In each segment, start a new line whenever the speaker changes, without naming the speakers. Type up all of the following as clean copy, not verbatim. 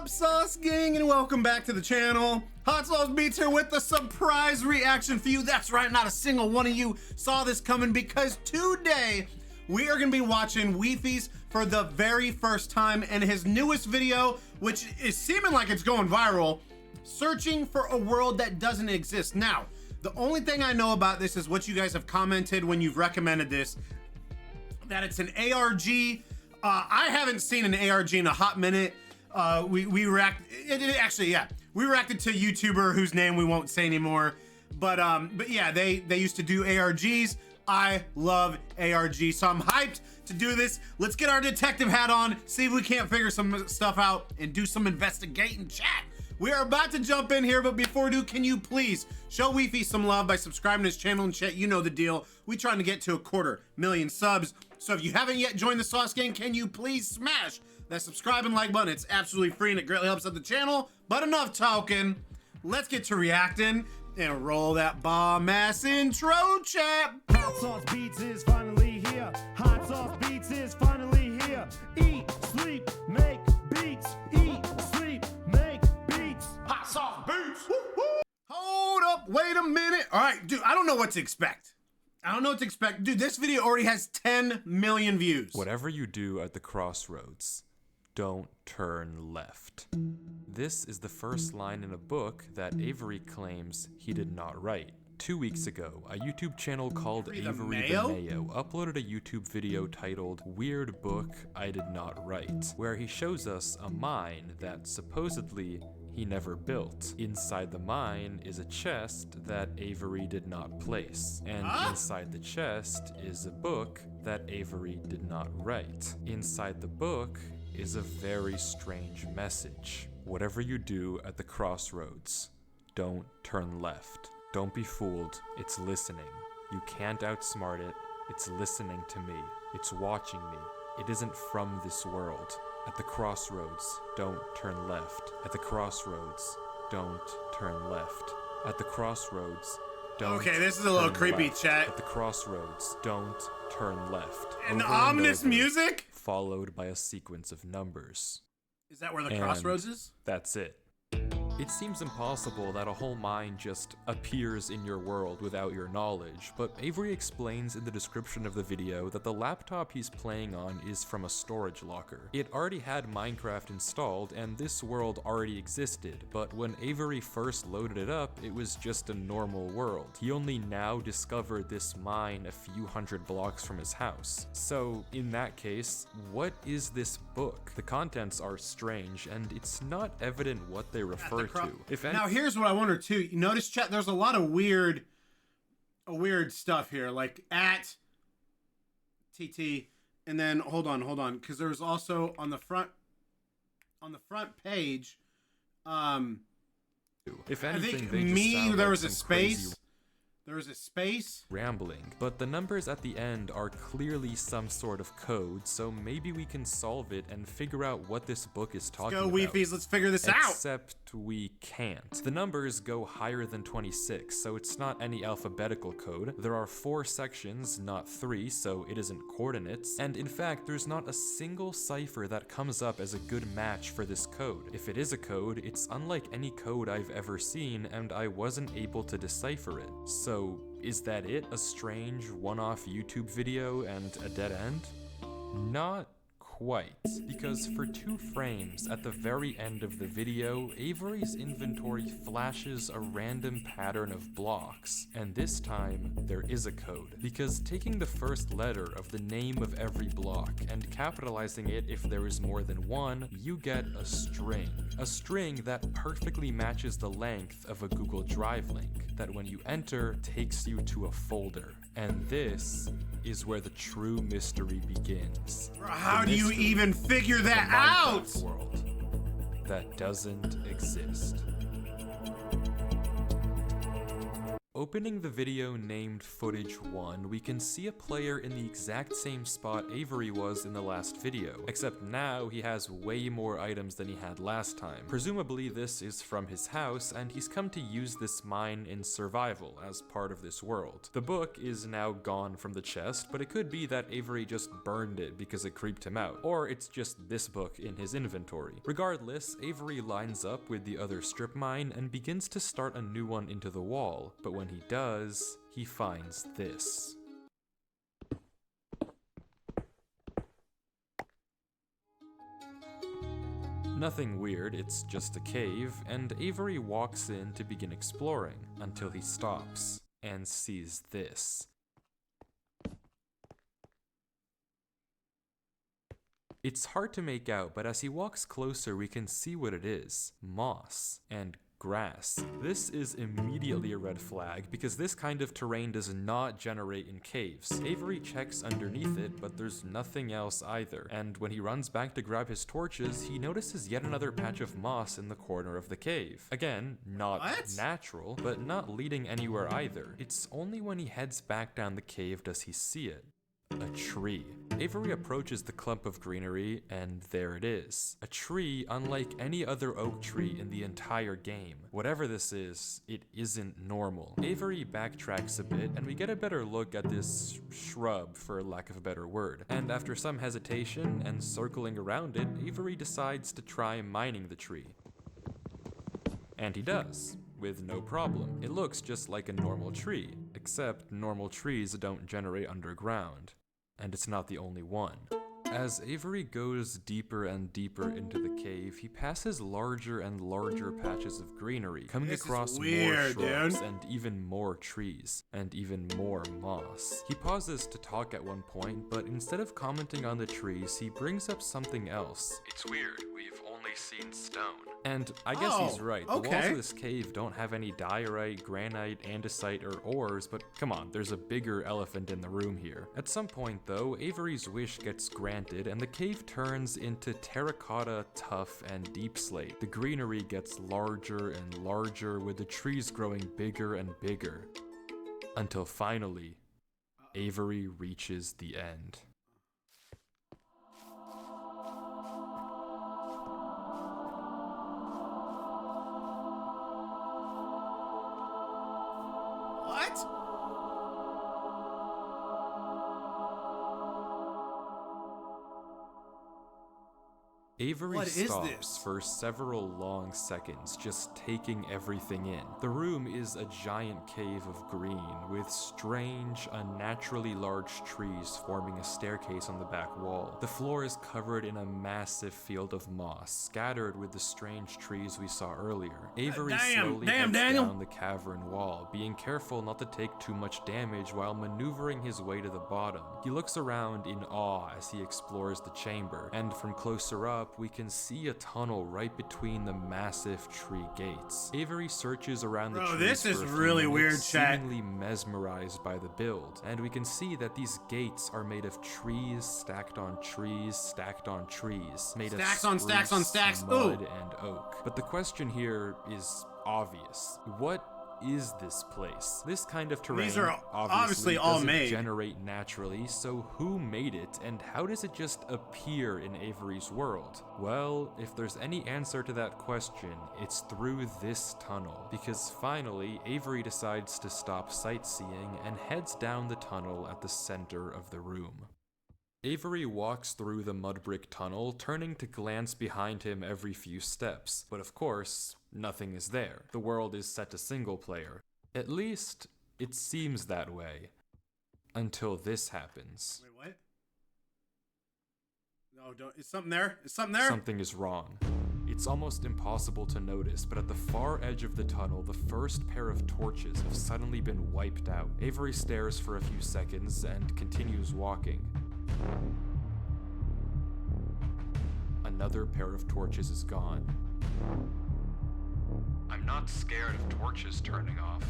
up, Sauce Gang, and welcome back to the channel. Hot Sauce Beats here with the surprise reaction for you. That's right, not a single one of you saw this coming, because today we are gonna be watching Wifies for the very first time in his newest video, which is seeming like it's going viral, searching for a world that doesn't exist. Now, the only thing I know about this is what you guys have commented when you've recommended this, that it's an ARG. I haven't seen an ARG in a hot minute. We reacted to a YouTuber whose name we won't say anymore. But yeah, they used to do ARGs. I love ARGs, so I'm hyped to do this. Let's get our detective hat on, see if we can't figure some stuff out and do some investigating, chat. We are about to jump in here, but before we do, can you please show Wifi some love by subscribing to his channel and chat? You know the deal. We're trying to get to 250,000 subs. So if you haven't yet joined the Sauce Gang, can you please smash that subscribe and like button? It's absolutely free and it greatly helps out the channel. But enough talking. Let's get to reacting and roll that bomb ass intro, chat.
Hot Sauce Beats is finally here. Hot Sauce Beats is finally here. Eat, sleep, make beats. Eat, sleep, make beats.
Hot Sauce Beats. Woo, woo. Hold up, wait a minute. All right, dude, I don't know what to expect. I don't know what to expect. Dude, this video already has 10 million views.
Whatever you do at the crossroads, don't turn left. This is the first line in a book that Avery claims he did not write. 2 weeks ago, a YouTube channel called Avery the Mayo uploaded a YouTube video titled Weird Book I Did Not Write, where he shows us a mine that supposedly he never built. Inside the mine is a chest that Avery did not place, and inside the chest is a book that Avery did not write. Inside the book is a very strange message. Whatever you do at the crossroads, don't turn left. Don't be fooled, it's listening. You can't outsmart it, it's listening to me. It's watching me. It isn't from this world. At the crossroads, don't turn left. At the crossroads, don't turn left. At the crossroads, don't
Okay, this is a little creepy,
left.
chat.
At the crossroads, don't turn left.
And
Over
ominous
over,
music?
followed by a sequence of numbers.
Is that where the
And
crossroads is?
That's it. It seems impossible that a whole mine just appears in your world without your knowledge, but Avery explains in the description of the video that the laptop he's playing on is from a storage locker. It already had Minecraft installed and this world already existed, but when Avery first loaded it up, it was just a normal world. He only now discovered this mine a few hundred blocks from his house. So in that case, what is this book? The contents are strange and it's not evident what they refer to.
Now here's what I wonder too. You notice, chat, there's a lot of weird stuff here, like at TT, and then hold on, because there's also on the front page.
If
I
anything,
think there was a space. There was a space.
Rambling, but the numbers at the end are clearly some sort of code, so maybe we can solve it and figure out what this book is talking about.
Go, Wifies, let's figure this out.
Except we can't. The numbers go higher than 26, so it's not any alphabetical code. There are 4 sections, not 3, so it isn't coordinates. And in fact, there's not a single cipher that comes up as a good match for this code. If it is a code, it's unlike any code I've ever seen, and I wasn't able to decipher it. So is that it? A strange one-off YouTube video and a dead end? Not quite, because for 2 frames at the very end of the video, Avery's inventory flashes a random pattern of blocks, and this time there is a code, because taking the first letter of the name of every block and capitalizing it if there is more than one, you get a string that perfectly matches the length of a Google Drive link that when you enter takes you to a folder. And this is where the true mystery begins.
How do you even figure that out?
World that doesn't exist. Opening the video named Footage 1, we can see a player in the exact same spot Avery was in the last video, except now he has way more items than he had last time. Presumably this is from his house, and he's come to use this mine in survival as part of this world. The book is now gone from the chest, but it could be that Avery just burned it because it creeped him out, or it's just this book in his inventory. Regardless, Avery lines up with the other strip mine and begins to start a new one into the wall, but when he does, he finds this. Nothing weird, it's just a cave, and Avery walks in to begin exploring, until he stops and sees this. It's hard to make out, but as he walks closer we can see what it is. Moss and grass. This is immediately a red flag because this kind of terrain does not generate in caves. Avery checks underneath it, but there's nothing else either. And when he runs back to grab his torches, he notices yet another patch of moss in the corner of the cave. Again, not natural, but not leading anywhere either. It's only when he heads back down the cave does he see it. A tree. Avery approaches the clump of greenery, and there it is. A tree unlike any other oak tree in the entire game. Whatever this is, it isn't normal. Avery backtracks a bit, and we get a better look at this shrub, for lack of a better word. And after some hesitation and circling around it, Avery decides to try mining the tree. And he does, with no problem. It looks just like a normal tree, except normal trees don't generate underground. And it's not the only one. As Avery goes deeper and deeper into the cave, he passes larger and larger patches of greenery, coming across more shrubs and even more trees, and even more moss. He pauses to talk at one point, but instead of commenting on the trees, he brings up something else. It's weird, we've only seen stone. And I guess he's right. The walls of this cave don't have any diorite, granite, andesite, or ores, but come on, there's a bigger elephant in the room here. At some point though, Avery's wish gets granted and the cave turns into terracotta, tuff, and deep slate. The greenery gets larger and larger, with the trees growing bigger and bigger. Until finally, Avery reaches the end. Avery stops for several long seconds, just taking everything in. The room is a giant cave of green, with strange, unnaturally large trees forming a staircase on the back wall. The floor is covered in a massive field of moss, scattered with the strange trees we saw earlier. Avery slowly heads down the cavern wall, being careful not to take too much damage while maneuvering his way to the bottom. He looks around in awe as he explores the chamber, and from closer up, we can see a tunnel right between the massive tree gates. Avery searches around the trees
this is
for a few
really
minutes,
weird, chat.
seemingly mesmerized by the build, and we can see that these gates are made of trees stacked on trees stacked on trees, made of
stacks on stacks,
mud, and oak. But the question here is obvious. What is this place? This kind of terrain
These are obviously all
doesn't
made.
generate naturally, so who made it, and how does it just appear in Avery's world? Well, if there's any answer to that question, it's through this tunnel, because finally Avery decides to stop sightseeing and heads down the tunnel at the center of the room. Avery walks through the mud brick tunnel, turning to glance behind him every few steps, but of course, nothing is there. The world is set to single player. At least, it seems that way. Until this happens.
Wait, what? No, is something there? Is something there?
Something is wrong. It's almost impossible to notice, but at the far edge of the tunnel, the first pair of torches have suddenly been wiped out. Avery stares for a few seconds and continues walking. Another pair of torches is gone. I'm not scared of torches turning off.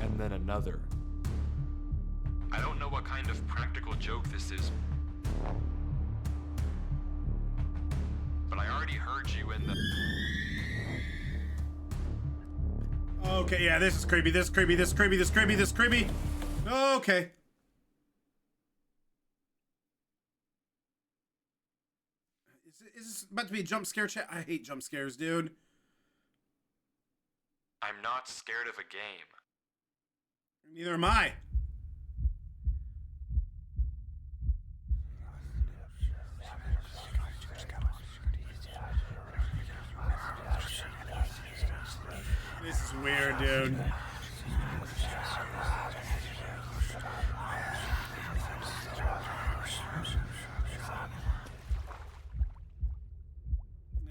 And then another. I don't know what kind of practical joke this is, but I already already heard you in the...
Okay, yeah, this is creepy, this is creepy, this is creepy, this is creepy, this is creepy. Okay. Is this about to be a jump scare chat? I hate jump scares, dude.
I'm not scared of a game.
Neither am I. This is weird, dude.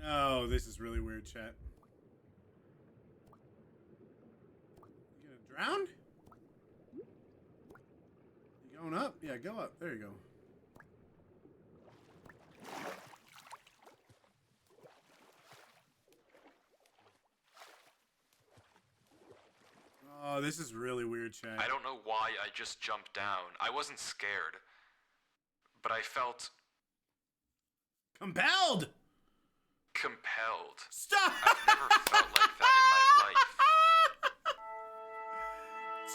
Oh, this is really weird, chat. You gonna drown? You going up? Yeah, go up. There you go. Oh, this is really weird, chat.
I don't know why I just jumped down. I wasn't scared. But I felt
Compelled!
compelled.
Stop!
I've never felt like that in my life.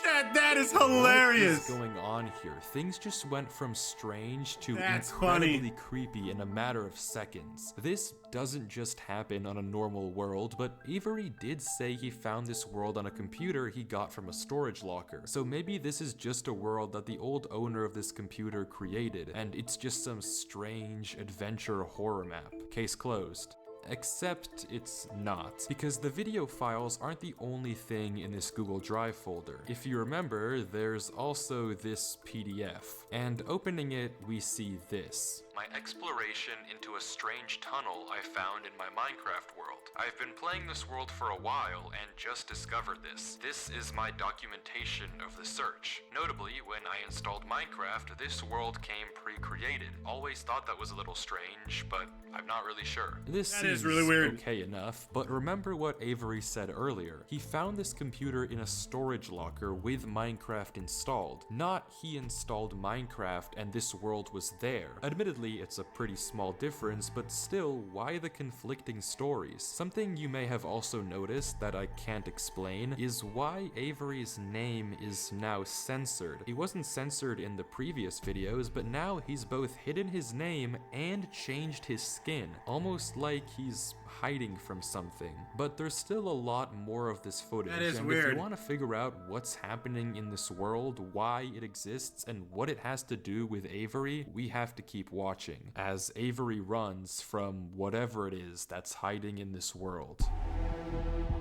Chat, that is hilarious!
What is going on here? Things just went from strange to
That's
incredibly
funny.
creepy in a matter of seconds. This doesn't just happen on a normal world, but Avery did say he found this world on a computer he got from a storage locker. So maybe this is just a world that the old owner of this computer created, and it's just some strange adventure horror map. Case closed. Except it's not, because the video files aren't the only thing in this Google Drive folder. If you remember, there's also this PDF, and opening it, we see this. My exploration into a strange tunnel I found in my Minecraft world. I've been playing this world for a while and just discovered this. This is my documentation of the search. Notably, when I installed Minecraft, this world came pre-created. Always thought that was a little strange, but I'm not really sure. This
is really weird.
Okay enough, but remember what Avery said earlier. He found this computer in a storage locker with Minecraft installed. Not he installed Minecraft and this world was there. Admittedly, it's a pretty small difference, but still, why the conflicting stories? Something you may have also noticed that I can't explain is why Avery's name is now censored. He wasn't censored in the previous videos, but now he's both hidden his name and changed his skin, almost like he's hiding from something. But there's still a lot more of this footage,
That is
and
weird.
if you want to figure out what's happening in this world, why it exists, and what it has to do with Avery, we have to keep watching, as Avery runs from whatever it is that's hiding in this world.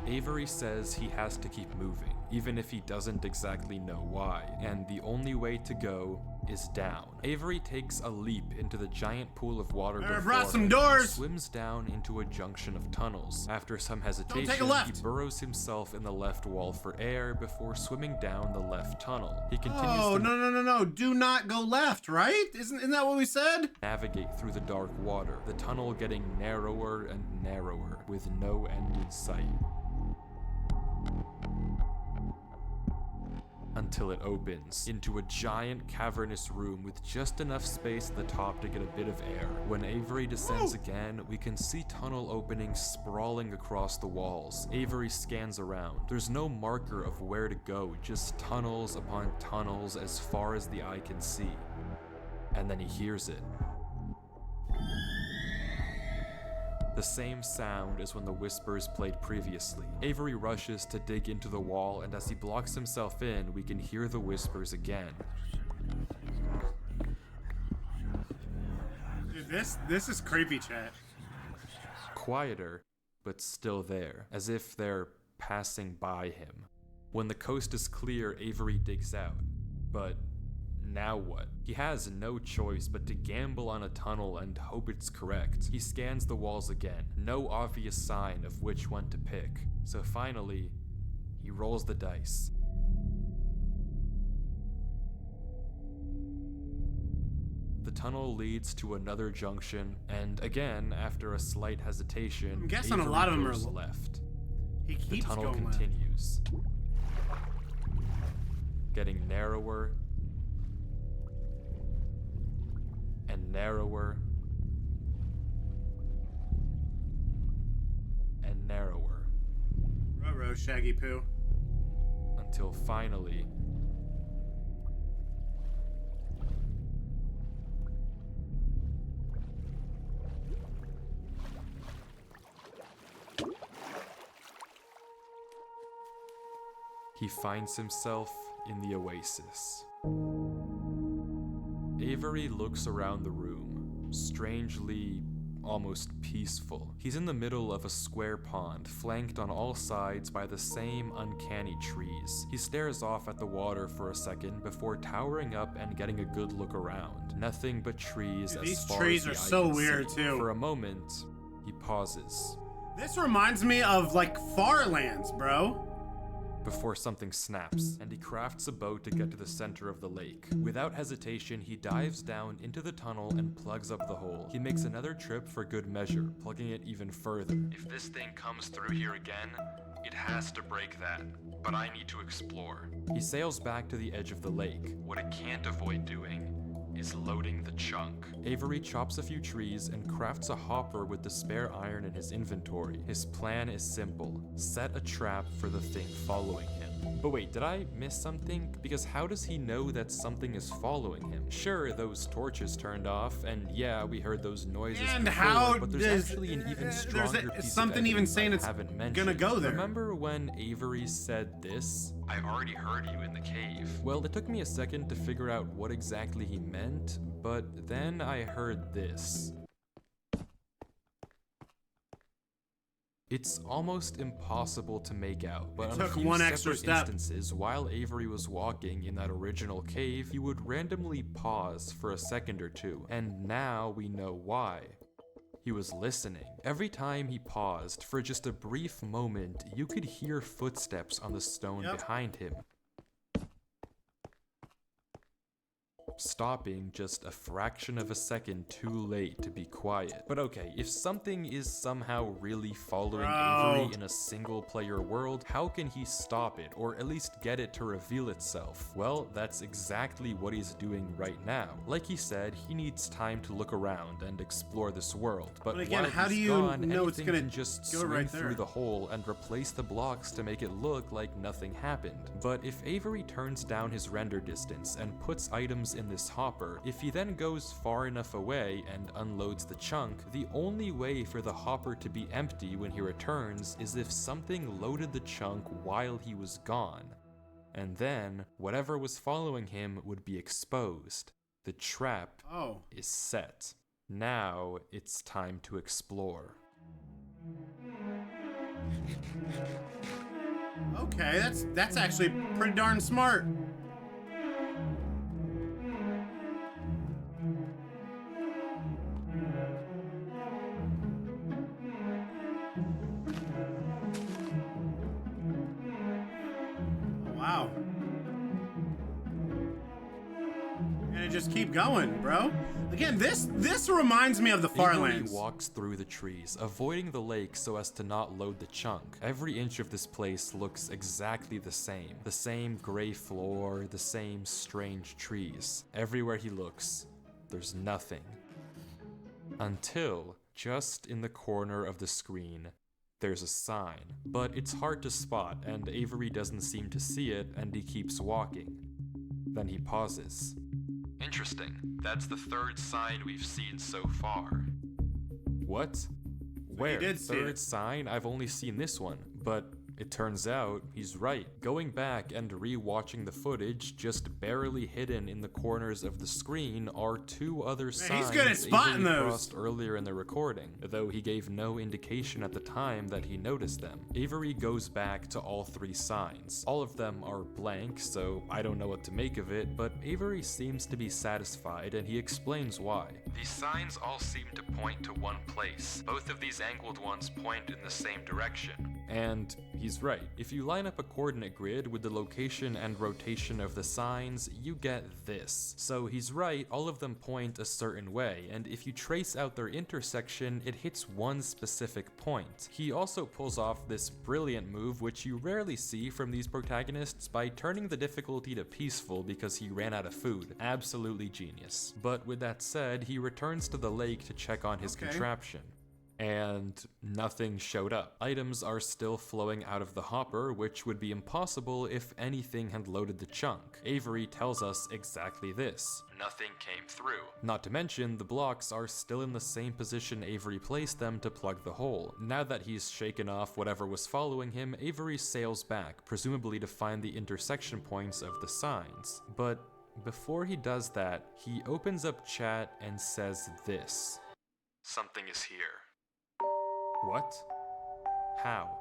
Avery says he has to keep moving, even if he doesn't exactly know why, and the only way to go is down. Avery takes a leap into the giant pool of water
I
before
brought some
him,
doors.
swims down into a junction of tunnels. After some hesitation,
take a left.
he burrows himself in the left wall for air before swimming down the left tunnel. He continues
Oh,
to
no. Do not go left, right? Isn't that what we said?
navigate through the dark water, the tunnel getting narrower and narrower, with no end in sight. Until it opens into a giant cavernous room with just enough space at the top to get a bit of air. When Avery descends again, we can see tunnel openings sprawling across the walls. Avery scans around. There's no marker of where to go, just tunnels upon tunnels as far as the eye can see. And then he hears it. The same sound as when the whispers played previously. Avery rushes to dig into the wall, and as he blocks himself in, we can hear the whispers again.
Dude, this is creepy, chat.
Quieter, but still there, as if they're passing by him. When the coast is clear, Avery digs out. But now what? He has no choice but to gamble on a tunnel and hope it's correct. He scans the walls again, no obvious sign of which one to pick. So finally, he rolls the dice. The tunnel leads to another junction, and again, after a slight hesitation,
I'm guessing a
Avery
lot of them are
goes left.
He
The
keeps
tunnel
going left.
continues, getting narrower and narrower
no, Shaggy Poo.
Until finally... he finds himself in the oasis. Avery looks around the room, strangely, almost peaceful. He's in the middle of a square pond, flanked on all sides by the same uncanny trees. He stares off at the water for a second before towering up and getting a good look around. Nothing but trees as
These
far
trees
as
are
the eye
so
can
weird,
see.
too.
For a moment, he pauses.
This reminds me of, like, Farlands, bro.
Before something snaps, and he crafts a boat to get to the center of the lake. Without hesitation, he dives down into the tunnel and plugs up the hole. He makes another trip for good measure, plugging it even further. If this thing comes through here again, it has to break that, but I need to explore. He sails back to the edge of the lake. What it can't avoid doing is loading the chunk. Avery chops a few trees and crafts a hopper with the spare iron in his inventory. His plan is simple: set a trap for the thing following him. But wait, did I miss something? Because how does he know that something is following him? Sure, those torches turned off, and yeah, we heard those noises
And
before,
how
but there's
does
actually an even stronger piece
something
of
even
evidence
saying
I
it's
haven't mentioned.
gonna go there?
Remember when Avery said this? I already heard you in the cave. Well, it took me a second to figure out what exactly he meant, but then I heard this. It's almost impossible to make out, but on a
took
few
one extra
separate
step.
instances, while Avery was walking in that original cave, he would randomly pause for a second or two, and now we know why. He was listening. Every time he paused, for just a brief moment, you could hear footsteps on the stone behind him, stopping just a fraction of a second too late to be quiet. But okay, if something is somehow really following Avery in a single player world, how can he stop it, or at least get it to reveal itself? Well, that's exactly what he's doing right now. Like he said, he needs time to look around and explore this world. But
again,
while
how do
he's
you
gone,
know it's
anything
gonna
can just
go
swing
right there?
through the hole and replace the blocks to make it look like nothing happened. But if Avery turns down his render distance and puts items in this hopper, if he then goes far enough away and unloads the chunk, the only way for the hopper to be empty when he returns is if something loaded the chunk while he was gone. And then, whatever was following him would be exposed. The trap is set. Now, it's time to explore.
Okay, that's actually pretty darn smart. Wow. And it just keep going, bro. Again, this reminds me of the Farlands.
Avery walks through the trees, avoiding the lake so as to not load the chunk. Every inch of this place looks exactly the same. The same gray floor, the same strange trees. Everywhere he looks, there's nothing. Until, just in the corner of the screen, there's a sign. But it's hard to spot, and Avery doesn't seem to see it, and he keeps walking. Then he pauses. Interesting. That's the third sign we've seen so far. What? Where?
did see
Third
it.
sign? I've only seen this one. But it turns out he's right. Going back and re-watching the footage, just barely hidden in the corners of the screen are two other signs
he's good at spotting
Avery
those.
crossed earlier in the recording, though he gave no indication at the time that he noticed them. Avery goes back to all three signs. All of them are blank, so I don't know what to make of it, but Avery seems to be satisfied, and he explains why. These signs all seem to point to one place. Both of these angled ones point in the same direction. And he's right. If you line up a coordinate grid with the location and rotation of the signs, you get this. So he's right, all of them point a certain way, and if you trace out their intersection, it hits one specific point. He also pulls off this brilliant move, which you rarely see from these protagonists, by turning the difficulty to peaceful because he ran out of food. Absolutely genius. But with that said, he returns to the lake to check on his contraption. and nothing showed up. Items are still flowing out of the hopper, which would be impossible if anything had loaded the chunk. Avery tells us exactly this. Nothing came through. Not to mention, the blocks are still in the same position Avery placed them to plug the hole. Now that he's shaken off whatever was following him, Avery sails back, presumably to find the intersection points of the signs. But before he does that, he opens up chat and says this. Something is here. What? How?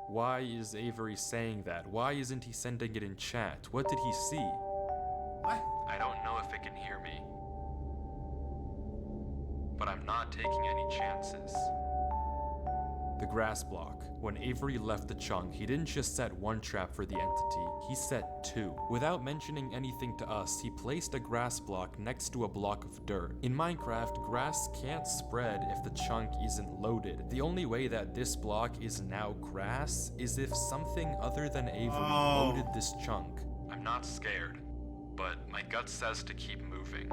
Why is Avery saying that? Why isn't he sending it in chat? What did he see?
What?
I don't know if it can hear me. But I'm not taking any chances. The grass block. When Avery left the chunk, he didn't just set one trap for the entity, he set two. Without mentioning anything to us, he placed a grass block next to a block of dirt. In Minecraft, grass can't spread if the chunk isn't loaded. The only way that this block is now grass is if something other than Avery loaded this chunk. I'm not scared, but my gut says to keep moving.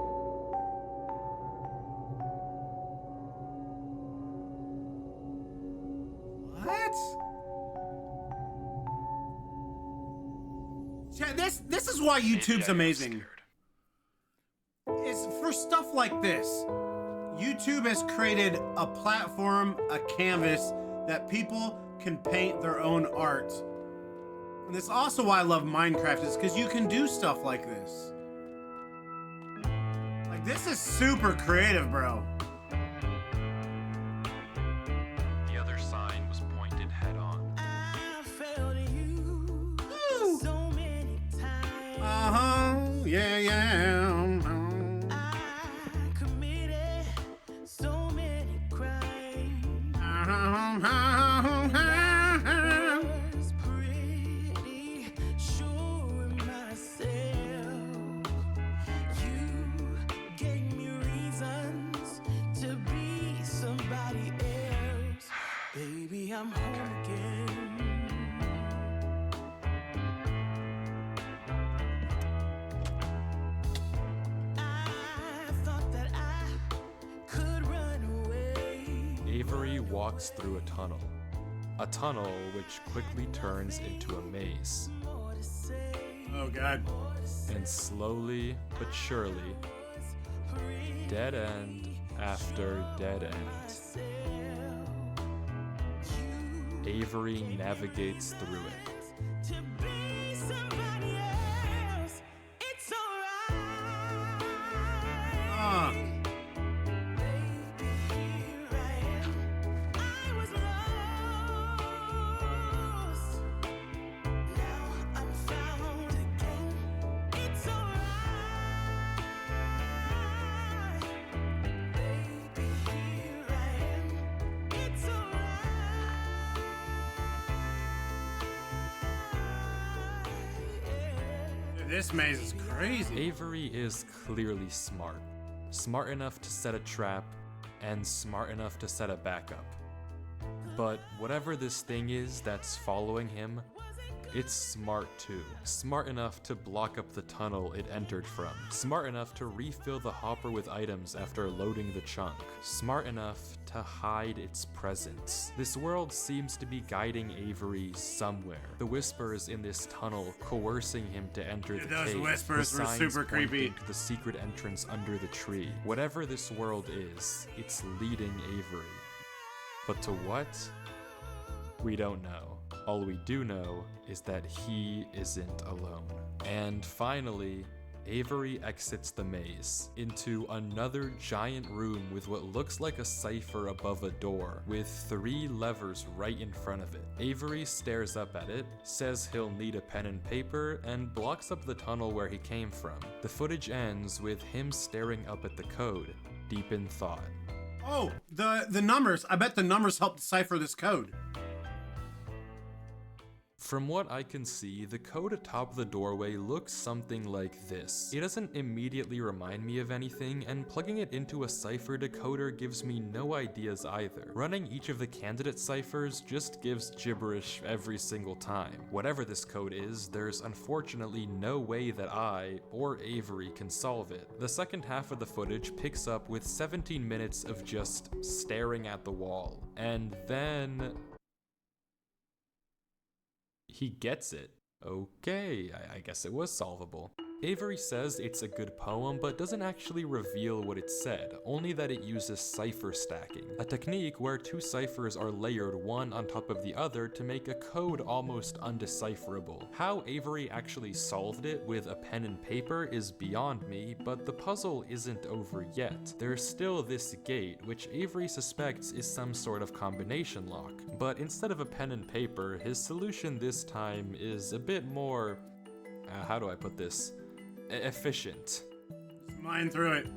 What? Chat, this is why YouTube's amazing. Is for stuff like this. YouTube has created a platform, a canvas that people can paint their own art. And that's also why I love Minecraft, is because you can do stuff like this. Like, this is super creative, bro.
The other sign was pointed head on.
Yeah, yeah.
I'm home again. I thought that I could run away.
Avery walks through a tunnel. A tunnel which quickly turns into a maze.
Oh, God.
And slowly but surely, dead end after dead end, Avery navigates through it.
To be somebody else, it's alright. Baby, here I am. I was lost. Now I'm found again. It's alright. Baby, here I am. It's alright.
This maze is crazy.
Avery is clearly smart. Smart enough to set a trap, and smart enough to set a backup. But whatever this thing is that's following him, it's smart too. Smart enough to block up the tunnel it entered from. Smart enough to refill the hopper with items after loading the chunk. Smart enough to hide its presence. This world seems to be guiding Avery somewhere. The whispers in this tunnel coercing him to enter the
those
cave.
whispers
The
were
signs
super
pointing
creepy.
to the secret entrance under the tree. Whatever this world is, it's leading Avery. But to what? We don't know. All we do know is that he isn't alone. And finally, Avery exits the maze into another giant room with what looks like a cipher above a door, with 3 levers right in front of it. Avery stares up at it, says he'll need a pen and paper, and blocks up the tunnel where he came from. The footage ends with him staring up at the code, deep in thought.
Oh, the numbers. I bet the numbers help decipher this code.
From what I can see, the code atop the doorway looks something like this. It doesn't immediately remind me of anything, and plugging it into a cipher decoder gives me no ideas either. Running each of the candidate ciphers just gives gibberish every single time. Whatever this code is, there's unfortunately no way that I, or Avery, can solve it. The second half of the footage picks up with 17 minutes of just staring at the wall. And then he gets it. Okay, I guess it was solvable. Avery says it's a good poem, but doesn't actually reveal what it said, only that it uses cipher stacking, a technique where two ciphers are layered one on top of the other to make a code almost undecipherable. How Avery actually solved it with a pen and paper is beyond me, but the puzzle isn't over yet. There's still this gate, which Avery suspects is some sort of combination lock, but instead of a pen and paper, his solution this time is a bit more, how do I put this? Efficient.
Just mine through it.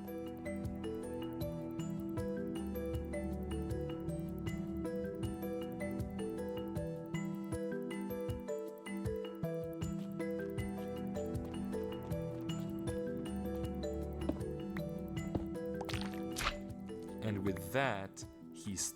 And with that,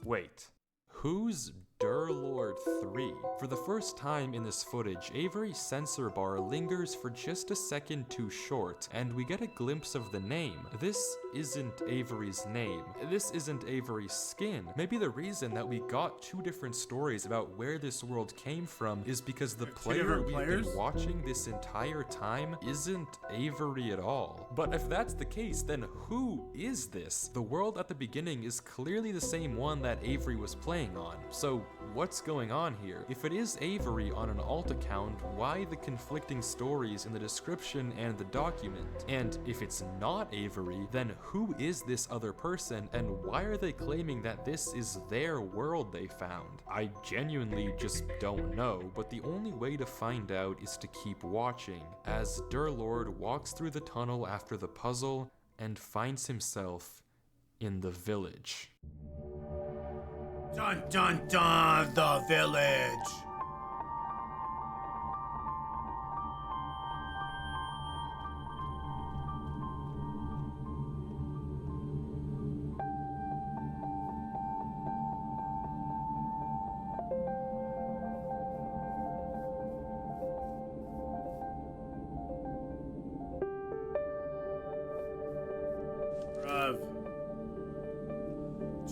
wait. Who's Durlord 3? For the first time in this footage, Avery's sensor bar lingers for just a second too short, and we get a glimpse of the name. This isn't Avery's name. This isn't Avery's skin. Maybe the reason that we got two different stories about where this world came from is because the player we've been watching this entire time isn't Avery at all. But if that's the case, then who is this? The world at the beginning is clearly the same one that Avery was playing on. So what's going on here? If it is Avery on an alt account, why the conflicting stories in the description and the document? And if it's not Avery, then who is this other person, and why are they claiming that this is their world they found? I genuinely just don't know, but the only way to find out is to keep watching, as Durlord walks through the tunnel after the puzzle and finds himself in the village.
Dun dun dun, the village.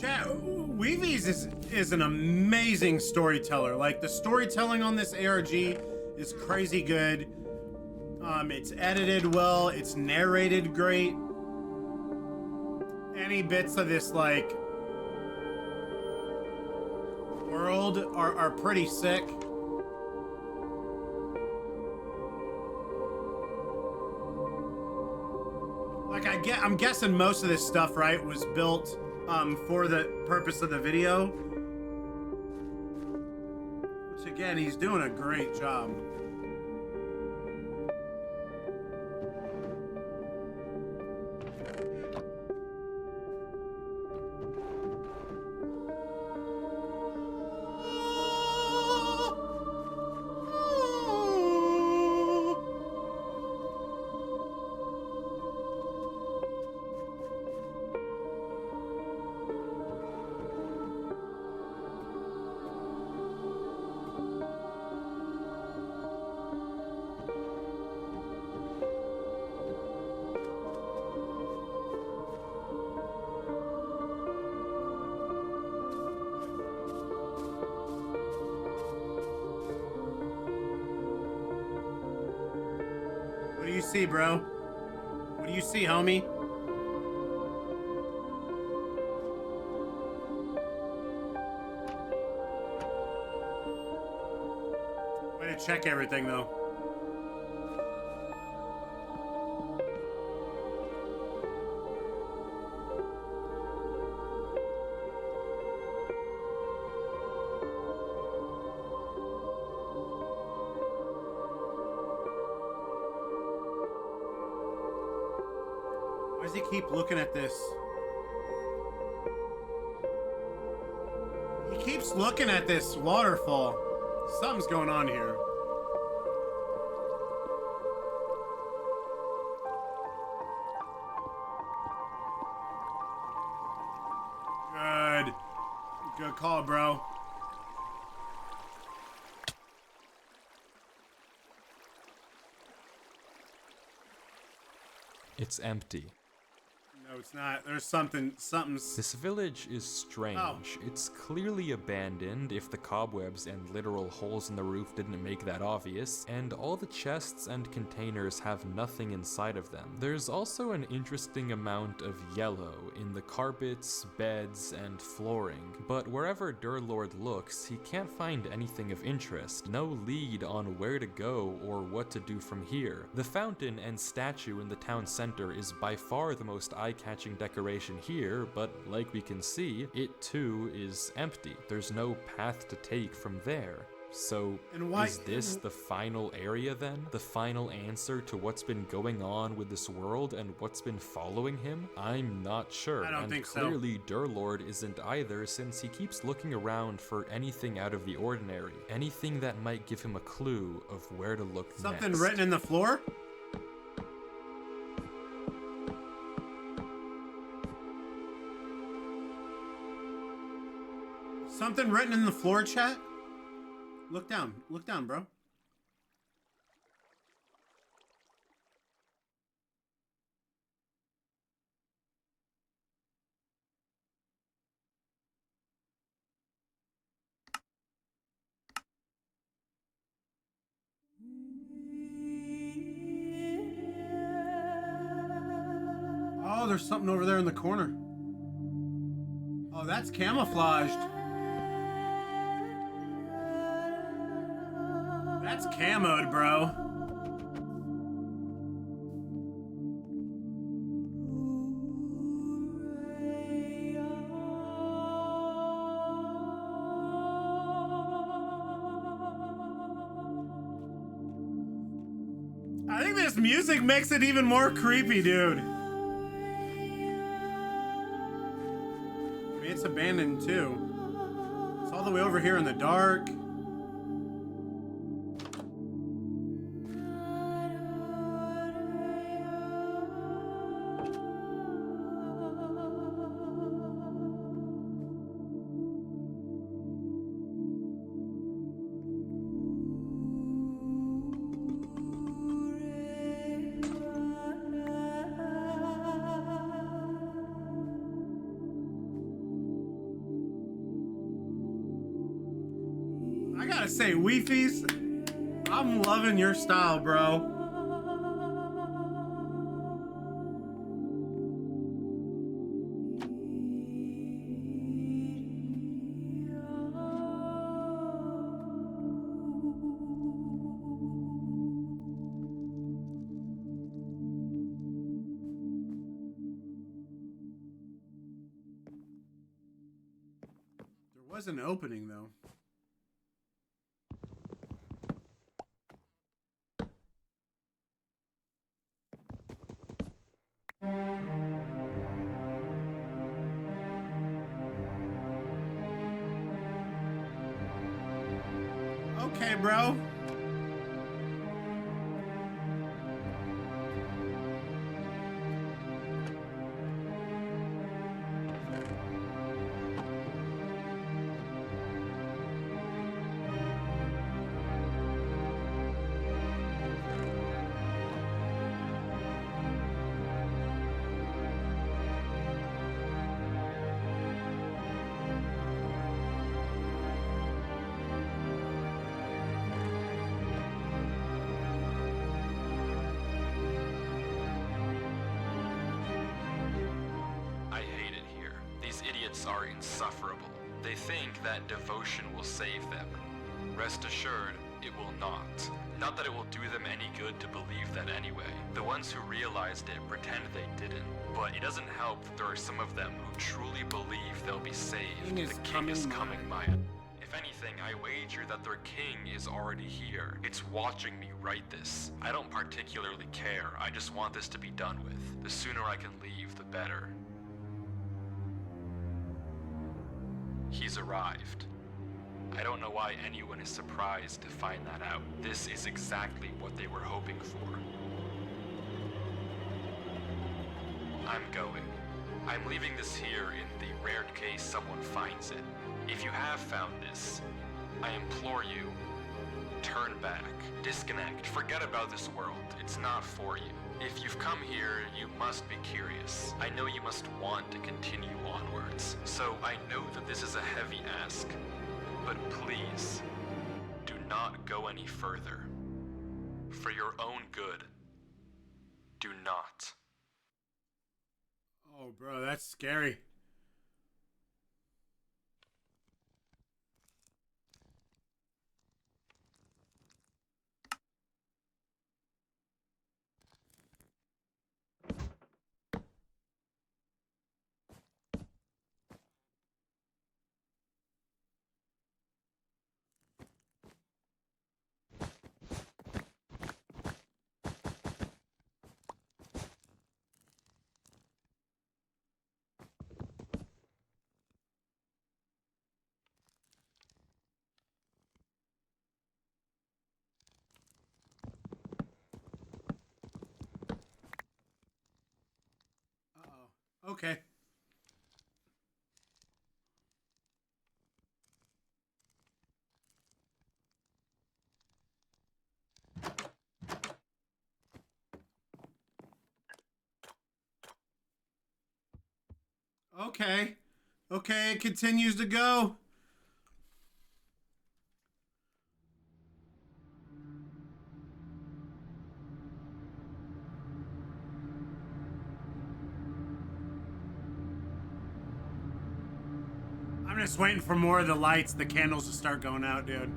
Chat, Wifies is an amazing storyteller. Like, the storytelling on this ARG is crazy good. It's edited well, it's narrated great. Any bits of this, like, world are pretty sick. Like, I'm guessing most of this stuff, right, was built for the purpose of the video. Which, again, he's doing a great job. What do you see, bro? What do you see, homie? Way to check everything, though. Why does he keep looking at this? He keeps looking at this waterfall. Something's going on here. Good. Good call, bro.
It's empty.
No, it's not. There's something's...
This village is strange.
Oh.
It's clearly abandoned if the cobwebs and literal holes in the roof didn't make that obvious, and all the chests and containers have nothing inside of them. There's also an interesting amount of yellow in the carpets, beds, and flooring, but wherever Durlord looks, he can't find anything of interest. No lead on where to go or what to do from here. The fountain and statue in the town center is by far the most eye-catching decoration here, but like we can see, it too is empty. There's no path to take from there. So,
And why-
is this the final area then? The final answer to what's been going on with this world and what's been following him? I'm not sure.
I don't
and
think so.
clearly Durlord isn't either, since he keeps looking around for anything out of the ordinary. Anything that might give him a clue of where to look
Something
next.
written in the floor? Something written in the floor, chat? Look down, bro. Oh, there's something over there in the corner. Oh, that's camouflaged. That's camoed, bro. I think this music makes it even more creepy, dude. I mean, it's abandoned too. It's all the way over here in the dark. I gotta say, Wifies, I'm loving your style, bro. There was an opening, though. Okay, bro.
I hate it here. These idiots are insufferable. They think that devotion will save them. Rest assured, it will not. Not that it will do them any good to believe that anyway. The ones who realized it pretend they didn't. But it doesn't help that there are some of them who truly believe they'll be saved.
King is
The king is
coming
coming by. If anything, I wager that their king is already here. It's watching me write this. I don't particularly care. I just want this to be done with. The sooner I can leave, the better. He's arrived. I don't know why anyone is surprised to find that out. This is exactly what they were hoping for. I'm going. I'm leaving this here in the rare case someone finds it. If you have found this, I implore you, turn back, disconnect, forget about this world. It's not for you. If you've come here, you must be curious. I know you must want to continue onwards. So I know that this is a heavy ask, but please, do not go any further. For your own good, do not.
Oh, bro, that's scary. Uh-oh. Okay. Okay. Okay, it continues to go. I'm just waiting for more of the lights, the candles to start going out, dude.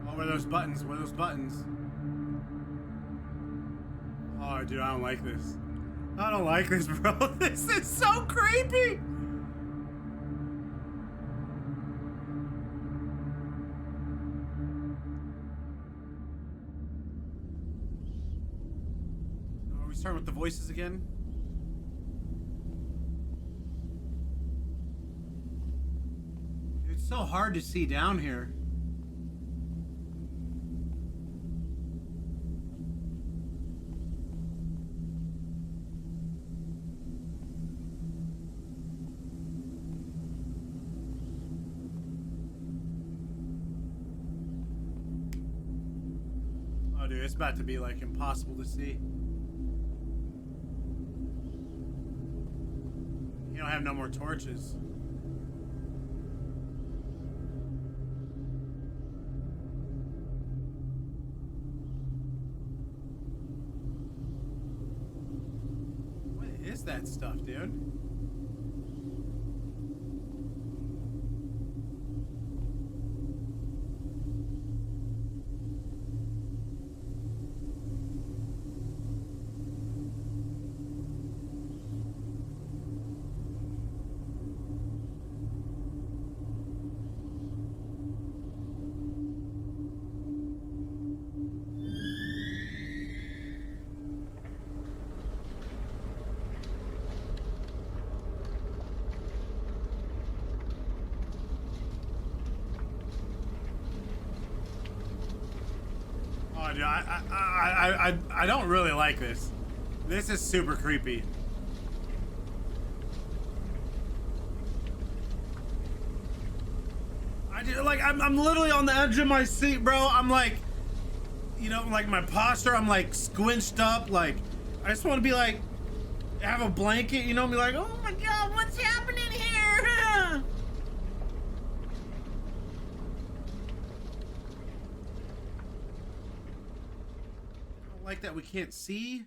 Oh, what are those buttons? What are those buttons? Oh, dude, I don't like this. I don't like this, bro. This is so creepy. Are we starting with the voices again? It's so hard to see down here. Oh, dude, it's about to be like impossible to see. You don't have no more torches. What is that stuff, dude? Oh, dude, I don't really like this. This is super creepy. I'm literally on the edge of my seat, bro. I'm like, you know, like my posture, I'm like squinched up. Like, I just want to be like, have a blanket, you know, and be like, oh my God, what's happening here? I don't like that we can't see.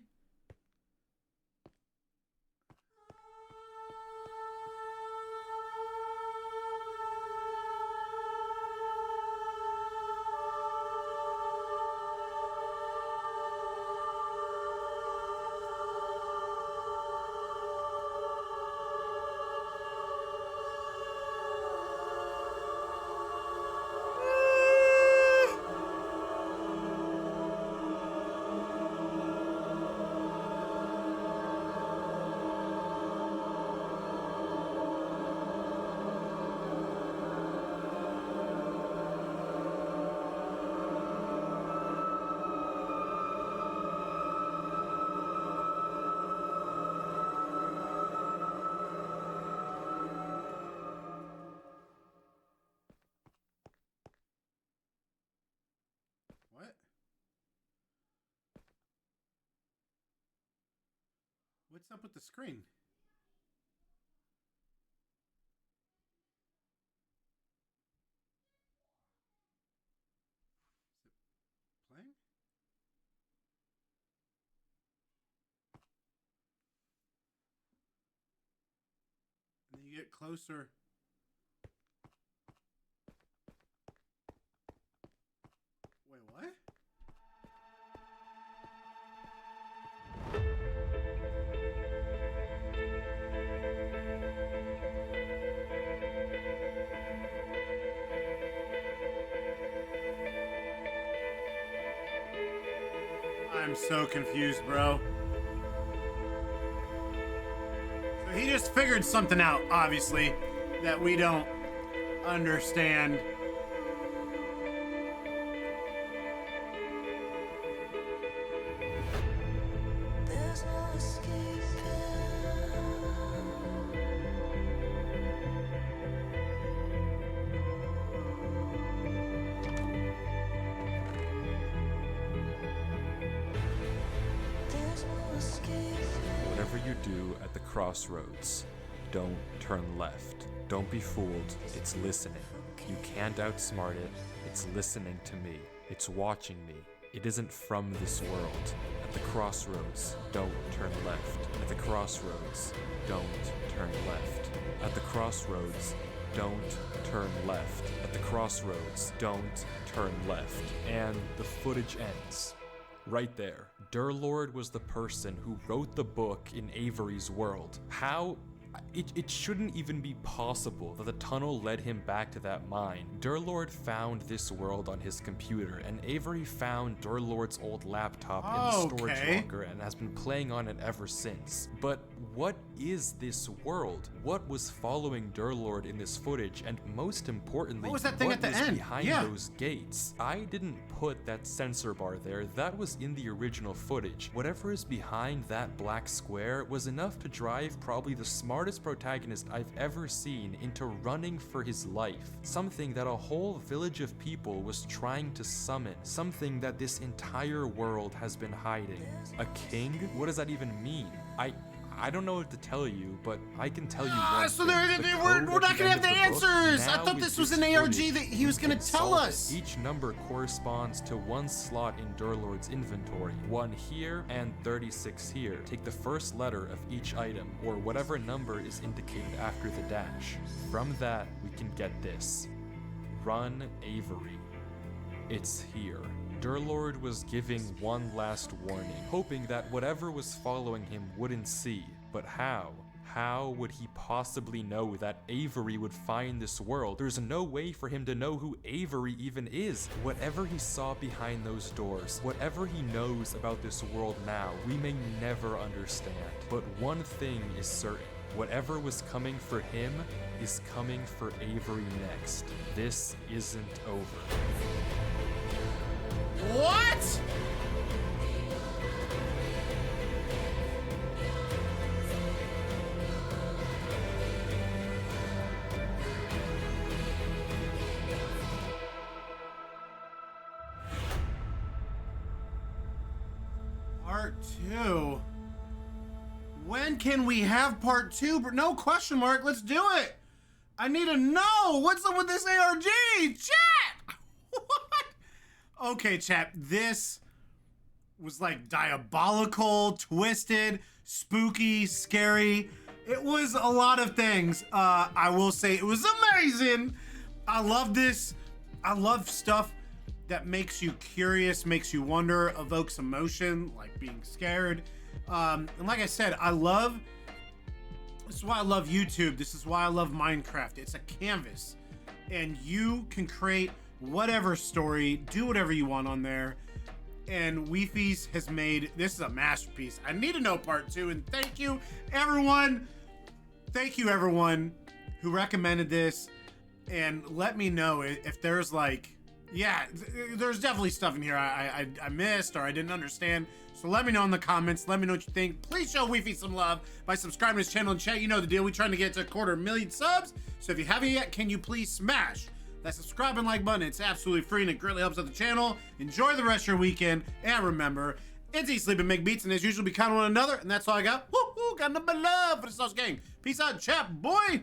What's up with the screen? Is it playing? And then you get closer. Wait, what? I'm so confused, bro. So he just figured something out, obviously, that we don't understand.
There's no escaping. There's no escaping.
Whatever you do at the crossroads, don't turn left. Don't be fooled. It's listening. You can't outsmart it. It's listening to me. It's watching me. It isn't from this world. At the crossroads, don't turn left. At the crossroads, don't turn left. At the crossroads, don't turn left. At the crossroads, don't turn left. And the footage ends. Right there. Durlord was the person who wrote the book in Avery's world. How? It shouldn't even be possible that the tunnel led him back to that mine. Durlord found this world on his computer, and Avery found Durlord's old laptop in the storage locker and has been playing on it ever since. But what is this world? What was following Durlord in this footage? And most importantly,
What was that thing at the end?
behind
Yeah.
those gates? I didn't put that sensor bar there. That was in the original footage. Whatever is behind that black square was enough to drive probably the smartest protagonist I've ever seen into running for his life. Something that a whole village of people was trying to summon. Something that this entire world has been hiding. A king? What does that even mean? I don't know what to tell you, but I can tell you one
So
thing.
we're
The
not
code
gonna
at the
have
end
the
of book,
answers. I
now
thought
with
this was
this
an ARG
footage,
that he was
you
gonna
can
tell
solve it.
us.
Each number corresponds to one slot in Durlord's inventory. 1 here and 36 here. Take the first letter of each item, or whatever number is indicated after the dash. From that, we can get this. Run Avery. It's here. Durlord was giving one last warning, hoping that whatever was following him wouldn't see. But how? How would he possibly know that Avery would find this world? There's no way for him to know who Avery even is. Whatever he saw behind those doors, whatever he knows about this world now, we may never understand. But one thing is certain. Whatever was coming for him is coming for Avery next. This isn't over.
What? Part 2. When can we have part 2? But no question mark. Let's do it. I need to know what's up with this ARG. Chat. What? Okay, chat. This was like diabolical, twisted, spooky, scary. It was a lot of things. I will say it was amazing. I love this. I love stuff that makes you curious, makes you wonder, evokes emotion, like being scared. And like I said, this is why I love YouTube. This is why I love Minecraft. It's a canvas, and you can create whatever story, do whatever you want on there. And Wifies has made, this is a masterpiece. I need to know part 2, and thank you everyone. Thank you everyone who recommended this, and let me know if there's like, yeah, there's definitely stuff in here I missed or I didn't understand. So let me know in the comments. Let me know what you think. Please show Wifi some love by subscribing to this channel and chat. You know the deal. We're trying to get to 250,000 subs. So if you haven't yet, can you please smash that subscribe and like button? It's absolutely free and it greatly helps out the channel. Enjoy the rest of your weekend. And remember, It's Eat, Sleep, and Make Beats, and as usual, be kind to one another, and that's all I got. Woo, got nothing but love for the Sauce Gang. Peace out, chap, boy.